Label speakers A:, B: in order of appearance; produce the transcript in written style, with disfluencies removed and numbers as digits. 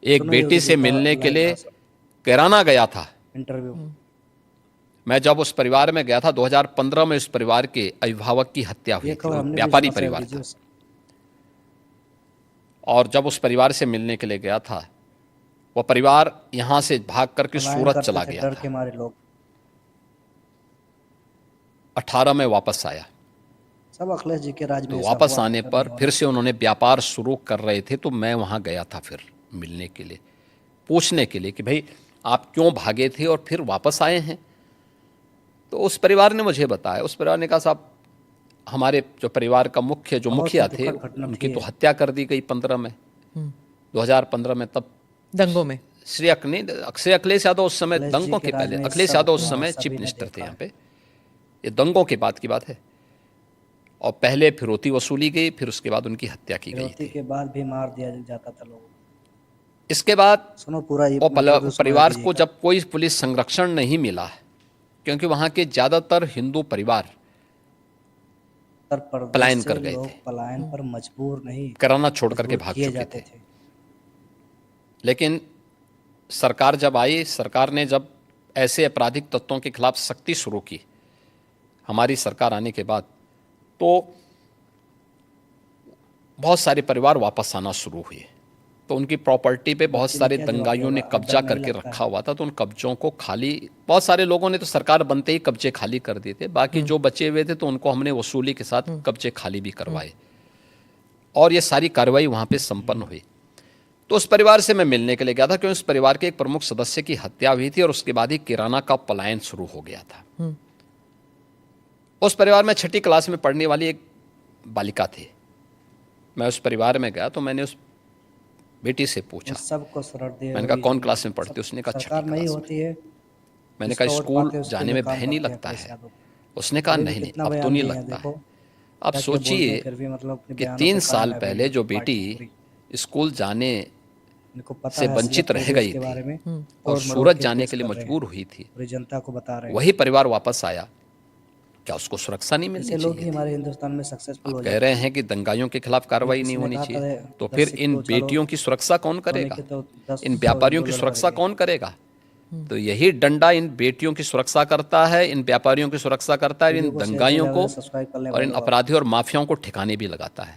A: एक बेटी से मिलने के लिए कैराना गया था।
B: इंटरव्यू।
A: मैं जब उस परिवार में गया था 2015 में, उस परिवार के अभिभावक की हत्या हुई
B: ये
A: थी।
B: खबर
A: वो
B: हमने भी
A: व्यापारी
B: सुना, शेयर
A: परिवार
B: कीजिए
A: था।
B: उससे।
A: और जब उस परिवार से मिलने के लिए गया था, वो परिवार यहाँ से भाग करके
B: पलायन
A: सूरत
B: करते
A: चला
B: थे
A: गया
B: डर
A: था।
B: के मारे लोग।
A: 18 में वापस आया।
B: सब अखिलेश जी के राज में
A: तो
B: ऐसा
A: वापस
B: हुआ,
A: आने
B: तो
A: पर
B: नहीं होना
A: फिर से
B: चाहिए।
A: उन्होंने व्यापार शुरू कर रहे थे, तो मैं वहाँ गया था फिर मिलने के लिए, पूछने के लिए कि भाई आप क्यों भागे थे और फिर वापस आए हैं। तो उस परिवार ने मुझे बताया, उस परिवार ने कहा साहब हमारे जो परिवार का मुख्य जो
B: बहुत ही
A: मुखिया थे,
B: दुखद घटना
A: उनकी
B: थी
A: तो
B: ये।
A: हत्या कर दी गई 15 में, 2015 में। तब
C: दंगों में
A: श्री अखिलेश यादव उस समय,
B: अखिलेश जी
A: दंगों
B: के
A: के
B: राज
A: पहले
B: में
A: अखिलेश
B: सब
A: यादव उस
B: हुआ,
A: समय चीफ
B: सभी ने
A: मिनिस्टर थे
B: देखा
A: यहाँ
B: है।
A: पे। ये दंगों के बाद की बात है। और पहले फिरौती वसूली गई, फिर उसके बाद उनकी हत्या की गई
B: फिरौती
A: थी।
B: के बाद भी मार दिया जाता था लोगों को।
A: इसके बाद
B: सुनो पूरा ये
A: वो
B: इंटरव्यू सुनो
A: परिवार
B: जी
A: को
B: का।
A: जब कोई पुलिस संरक्षण नहीं मिला, क्योंकि वहाँ के ज़्यादातर हिंदू परिवार
B: उत्तर प्रदेश
A: पलायन
B: से
A: कर गए
B: लोग
A: थे,
B: पलायन पर मजबूर नहीं,
A: कराना छोड़ करके
B: मजबूर
A: भाग
B: किए
A: चुके
B: जाते
A: थे।
B: थे।
A: लेकिन सरकार जब आई, सरकार ने जब ऐसे आपराधिक तत्वों के खिलाफ सख्ती शुरू की, हमारी सरकार आने के बाद, तो बहुत सारे परिवार वापस आना शुरू हुए। तो उनकी प्रॉपर्टी पे बहुत
B: बच्चे ने
A: सारे
B: क्या जवाब
A: दंगाइयों ने
B: दिया? अब
A: कब्जा
B: डर नहीं
A: करके
B: लगता
A: रखा
B: है।
A: हुआ था, तो उन कब्जों को खाली, बहुत सारे लोगों ने तो सरकार बनते ही कब्जे खाली कर दिए थे। बाकी जो बचे हुए थे तो उनको हमने वसूली के साथ कब्जे खाली भी करवाए, और ये सारी कार्रवाई वहाँ पे संपन्न हुई। तो उस परिवार से मैं मिलने के लिए गया था, क्योंकि उस परिवार के एक प्रमुख सदस्य की हत्या हुई थी और उसके बाद ही किराना का पलायन शुरू हो गया था। उस परिवार में 6ठी क्लास में पढ़ने वाली एक बालिका थी। मैं उस परिवार में गया तो मैंने उस बेटी से पूछा,
B: सबको शरण दे
A: मैंने कहा
B: हुई
A: कौन
B: जो
A: क्लास में पढ़ती? उसने कहा
B: सरकार
A: 6ठी
B: नहीं
A: क्लास में।
B: होती है,
A: मैंने कहा
B: जिसको वोट
A: स्कूल
B: पाते हैं, उसके
A: जाने
B: लिए
A: में
B: काम
A: भय नहीं
B: करते हैं
A: लगता
B: अखिलेश
A: है?
B: यादव।
A: उसने कहा
B: अभी भी
A: नहीं नहीं,
B: कितना
A: अब तो
B: बयान
A: नहीं
B: दिए हैं,
A: लगता
B: देखो
A: है। अब
B: क्या क्या बोलते हैं,
A: सोचिए
B: फिर भी मतलब अपने
A: कि
B: बयानों
A: 3
B: से
A: साल
B: कायम है
A: पहले
B: अभी
A: जो
B: पार्टी
A: बेटी
B: पूरी।
A: स्कूल जाने
B: इनको पता
A: से
B: है
A: वंचित
B: असलियत
A: रह
B: पूरी
A: गई
B: उसके
A: थी
B: बारे में,
A: और
B: तोड़ मरोड़
A: सूरत
B: के
A: जाने
B: पेश
A: के लिए
B: कर रहे हैं,
A: मजबूर हुई थी,
B: पूरी जनता को बता रहे हैं।
A: वही परिवार वापस आया, क्या उसको सुरक्षा नहीं मिलनी
B: ऐसे लोग
A: चाहिए
B: ही
A: थी?
B: हमारे हिंदुस्तान में सक्सेसफुल
A: आप
B: हो
A: कह
B: जाते
A: रहे
B: हैं।
A: हैं कि दंगाइयों के खिलाफ
B: अभी
A: कार्रवाई नहीं
B: किसी ने
A: होनी
B: कहा
A: चाहिए,
B: था
A: तो
B: 10
A: फिर
B: सिक्के
A: इन
B: उछालो,
A: बेटियों की सुरक्षा कौन
B: सोने
A: करेगा?
B: के तो 10
A: इन व्यापारियों की
B: डॉलर भर
A: सुरक्षा
B: दिए।
A: कौन करेगा? तो यही डंडा इन बेटियों की सुरक्षा करता है, इन व्यापारियों की सुरक्षा करता है, इन
B: वीडियो को शेयर कर
A: दंगाइयों
B: ज़्यादा
A: को
B: से सब्सक्राइब कर लें
A: और
B: भाई
A: इन
B: लोग आप।
A: अपराधियों और माफियाओं को ठिकाने भी लगाता है।